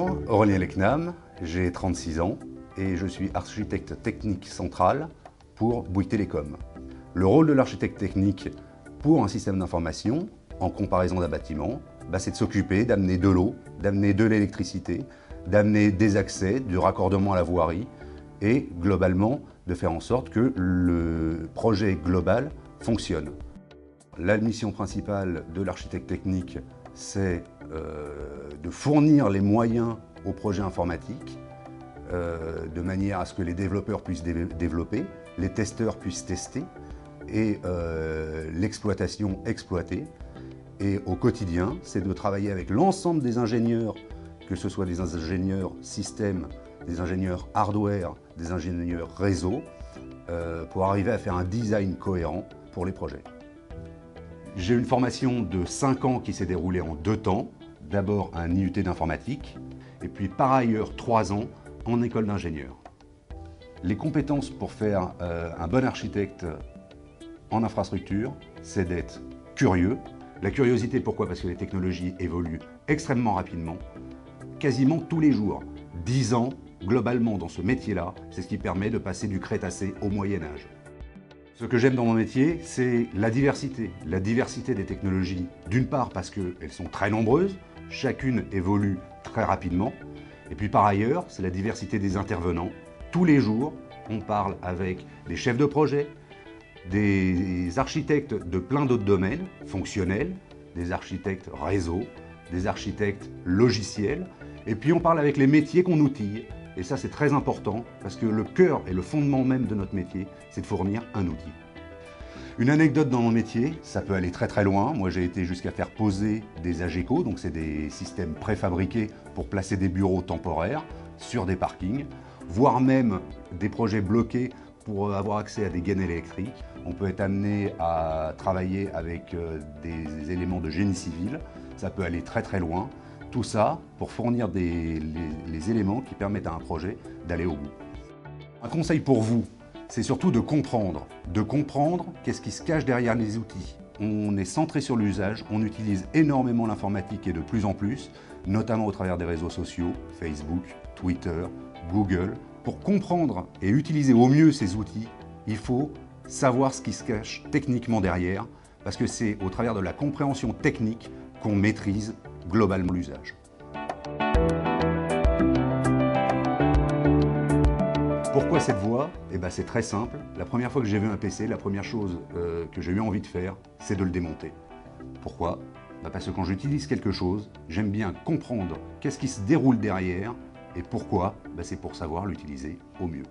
Bonjour, Aurélien Lecnam, j'ai 36 ans et je suis architecte technique central pour Bouygues Télécom. Le rôle de l'architecte technique pour un système d'information, en comparaison d'un bâtiment, c'est de s'occuper d'amener de l'eau, d'amener de l'électricité, d'amener des accès, du raccordement à la voirie et globalement de faire en sorte que le projet global fonctionne. La mission principale de l'architecte technique, c'est de fournir les moyens au projet informatique de manière à ce que les développeurs puissent développer, les testeurs puissent tester et l'exploitation exploiter. Et au quotidien, c'est de travailler avec l'ensemble des ingénieurs, que ce soit des ingénieurs système, des ingénieurs hardware, des ingénieurs réseau, pour arriver à faire un design cohérent pour les projets. J'ai une formation de 5 ans qui s'est déroulée en 2 temps. D'abord un IUT d'informatique et puis par ailleurs 3 ans en école d'ingénieur. Les compétences pour faire un bon architecte en infrastructure, c'est d'être curieux. La curiosité, pourquoi? Parce que les technologies évoluent extrêmement rapidement, quasiment tous les jours. 10 ans, globalement, dans ce métier-là, c'est ce qui permet de passer du Crétacé au Moyen-Âge. Ce que j'aime dans mon métier, c'est la diversité. La diversité des technologies, d'une part parce qu'elles sont très nombreuses, chacune évolue très rapidement, et puis par ailleurs, c'est la diversité des intervenants. Tous les jours, on parle avec des chefs de projet, des architectes de plein d'autres domaines, fonctionnels, des architectes réseau, des architectes logiciels, et puis on parle avec les métiers qu'on outille. Et ça, c'est très important, parce que le cœur et le fondement même de notre métier, c'est de fournir un outil. Une anecdote dans mon métier, ça peut aller très très loin. Moi, j'ai été jusqu'à faire poser des AGECO, donc c'est des systèmes préfabriqués pour placer des bureaux temporaires sur des parkings, voire même des projets bloqués pour avoir accès à des gaines électriques. On peut être amené à travailler avec des éléments de génie civil. Ça peut aller très très loin. Tout ça pour fournir les éléments qui permettent à un projet d'aller au bout. Un conseil pour vous, c'est surtout de comprendre qu'est-ce qui se cache derrière les outils. On est centré sur l'usage, on utilise énormément l'informatique et de plus en plus, notamment au travers des réseaux sociaux, Facebook, Twitter, Google. Pour comprendre et utiliser au mieux ces outils, il faut savoir ce qui se cache techniquement derrière, parce que c'est au travers de la compréhension technique qu'on maîtrise globalement l'usage. Pourquoi cette voie? C'est très simple. La première fois que j'ai vu un PC, la première chose que j'ai eu envie de faire, c'est de le démonter. Pourquoi? Parce que quand j'utilise quelque chose, j'aime bien comprendre qu'est-ce qui se déroule derrière et pourquoi? C'est pour savoir l'utiliser au mieux.